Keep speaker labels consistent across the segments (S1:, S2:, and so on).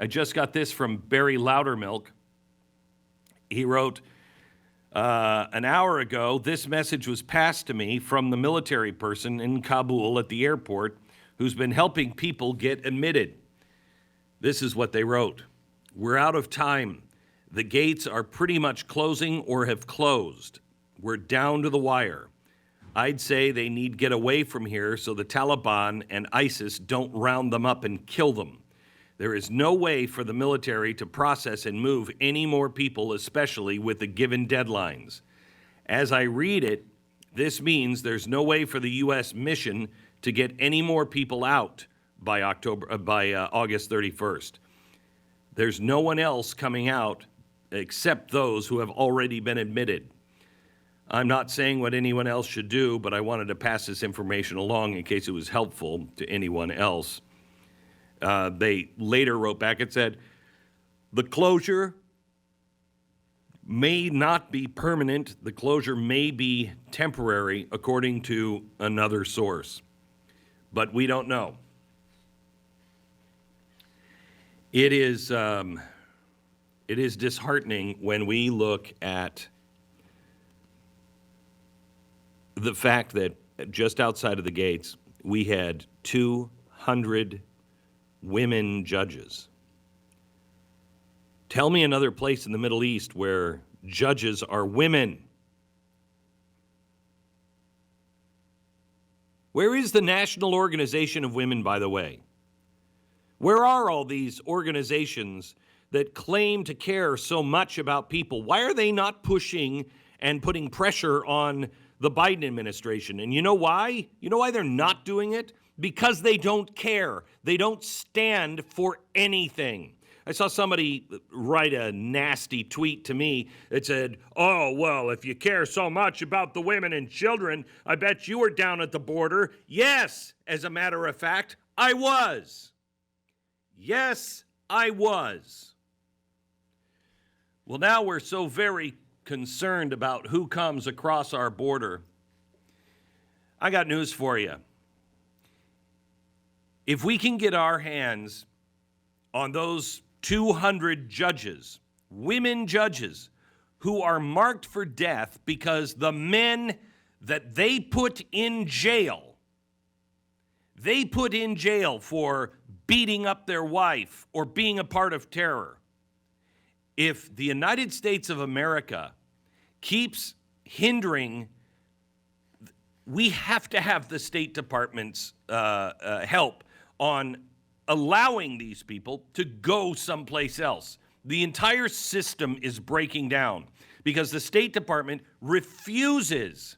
S1: I just got this from Barry Loudermilk. He wrote, an hour ago, this message was passed to me from the military person in Kabul at the airport who's been helping people get admitted. This is what they wrote. We're out of time. The gates are pretty much closing or have closed. We're down to the wire. I'd say they need to get away from here so the Taliban and ISIS don't round them up and kill them. There is no way for the military to process and move any more people, especially with the given deadlines. As I read it, this means there's no way for the U.S. mission to get any more people out by August 31st. There's no one else coming out except those who have already been admitted. I'm not saying what anyone else should do, but I wanted to pass this information along in case it was helpful to anyone else. They later wrote back and said, the closure may not be permanent. The closure may be temporary, according to another source. But we don't know. It is disheartening when we look at the fact that just outside of the gates, we had 200 women judges. Tell me another place in the Middle East where judges are women. Where is the National Organization of Women, by the way? Where are all these organizations that claim to care so much about people? Why are they not pushing and putting pressure on the Biden administration? And you know why? You know why they're not doing it? Because they don't care. They don't stand for anything. I saw somebody write a nasty tweet to me that said, oh, well, if you care so much about the women and children, I bet you were down at the border. Yes, as a matter of fact, I was. Yes, I was. Well, now we're so very concerned about who comes across our border. I got news for you. If we can get our hands on those 200 judges, women judges, who are marked for death because the men that they put in jail for beating up their wife or being a part of terror. If the United States of America keeps hindering, we have to have the State Department's help on allowing these people to go someplace else. The entire system is breaking down because the State Department refuses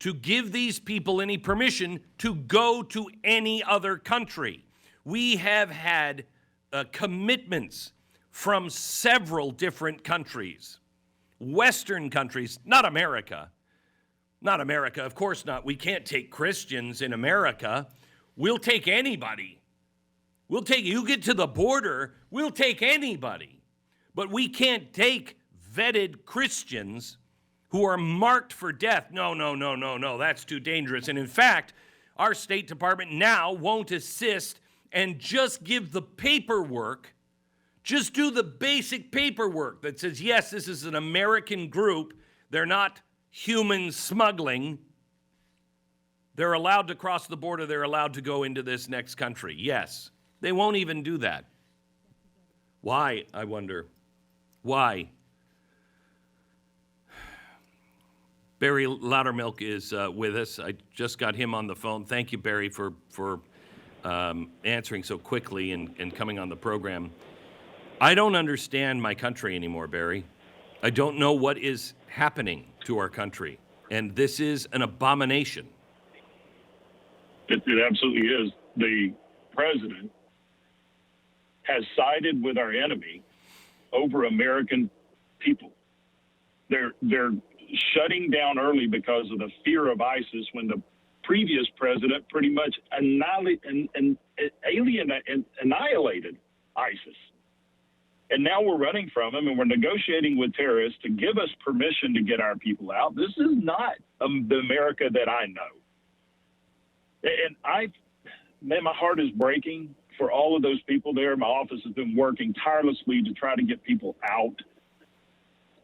S1: to give these people any permission to go to any other country. We have had commitments from several different countries, Western countries, not America. Not America, of course not. We can't take Christians in America. We'll take anybody. You get to the border, we'll take anybody. But we can't take vetted Christians who are marked for death. No, that's too dangerous. And in fact, our State Department now won't assist and just give the paperwork, just do the basic paperwork that says, yes, this is an American group. They're not human smuggling. They're allowed to cross the border. They're allowed to go into this next country. Yes. They won't even do that. Why, I wonder? Why? Barry Loudermilk is with us. I just got him on the phone. Thank you, Barry, for answering so quickly and coming on the program. I don't understand my country anymore, Barry. I don't know what is happening to our country, and this is an abomination.
S2: It absolutely is. The president has sided with our enemy over American people. They're shutting down early because of the fear of ISIS when the previous president pretty much annihilated ISIS. And now we're running from them, and we're negotiating with terrorists to give us permission to get our people out. This is not the America that I know. And my heart is breaking for all of those people there. My office has been working tirelessly to try to get people out.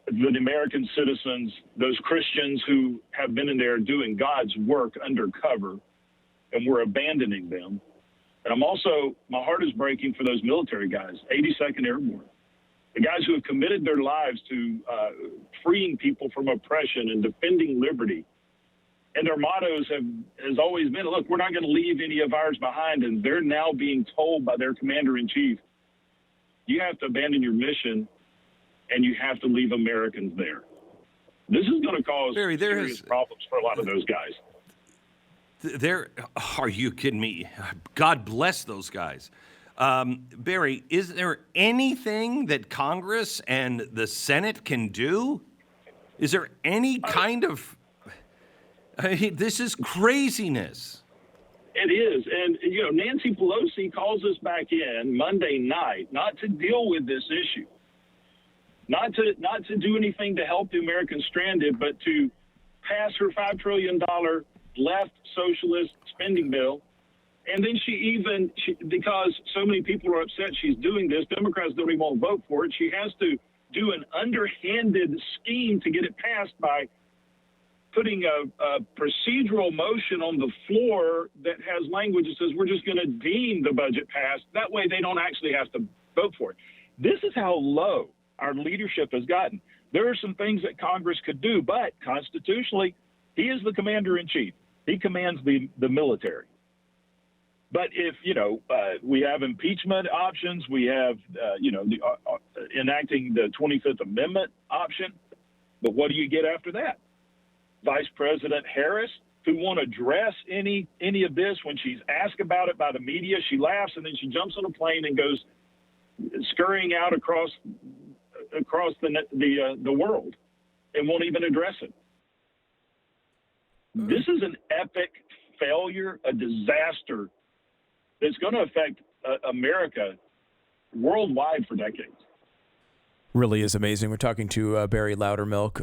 S2: The American citizens, those Christians who have been in there doing God's work undercover, and we're abandoning them. And my heart is breaking for those military guys, 82nd Airborne, the guys who have committed their lives to freeing people from oppression and defending liberty. And their mottos has always been, look, we're not going to leave any of ours behind. And they're now being told by their commander-in-chief, you have to abandon your mission and you have to leave Americans there. This is going to cause serious problems for a lot of those guys.
S1: Are you kidding me? God bless those guys. Barry, is there anything that Congress and the Senate can do? Is there any kind of... this is craziness.
S2: It is. And, Nancy Pelosi calls us back in Monday night not to deal with this issue, not to do anything to help the Americans stranded, but to pass her $5 trillion left socialist spending bill. And then because so many people are upset she's doing this, Democrats don't even want to vote for it. She has to do an underhanded scheme to get it passed by putting a procedural motion on the floor that has language that says we're just going to deem the budget passed. That way they don't actually have to vote for it. This is how low our leadership has gotten. There are some things that Congress could do, but constitutionally, he is the commander-in-chief. He commands the military. But if, we have impeachment options, we have, enacting the 25th Amendment option, but what do you get after that? Vice President Harris, who won't address any of this. When she's asked about it by the media, she laughs and then she jumps on a plane and goes scurrying out across the world and won't even address it. This is an epic failure, a disaster that's going to affect America worldwide for decades.
S3: Really is amazing. We're talking to Barry Loudermilk.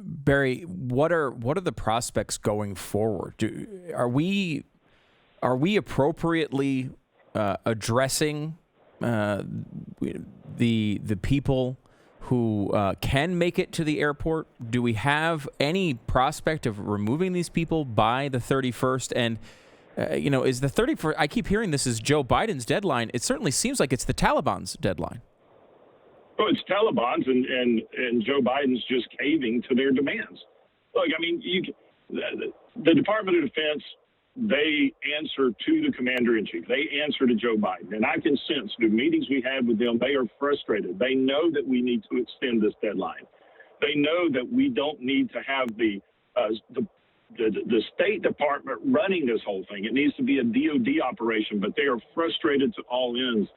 S3: Barry, what are the prospects going forward? Are we appropriately addressing the people who can make it to the airport? Do we have any prospect of removing these people by the 31st? And is the 31st? I keep hearing this is Joe Biden's deadline. It certainly seems like it's the Taliban's deadline.
S2: Well, it's Taliban's, and Joe Biden's just caving to their demands. Look, I mean, the Department of Defense, they answer to the commander-in-chief. They answer to Joe Biden. And I can sense the meetings we had with them, they are frustrated. They know that we need to extend this deadline. They know that we don't need to have the State Department running this whole thing. It needs to be a DOD operation, but they are frustrated to all ends.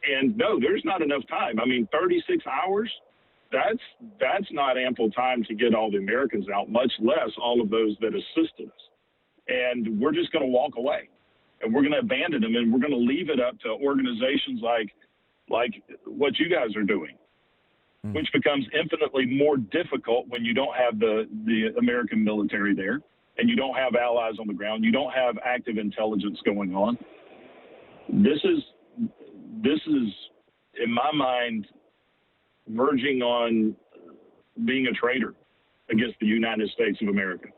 S2: And no, there's not enough time. I mean, 36 hours, that's not ample time to get all the Americans out, much less all of those that assisted us. And we're just going to walk away, and we're going to abandon them, and we're going to leave it up to organizations like what you guys are doing, which becomes infinitely more difficult when you don't have the American military there, and you don't have allies on the ground. You don't have active intelligence going on. This is, in my mind, verging on being a traitor against the United States of America.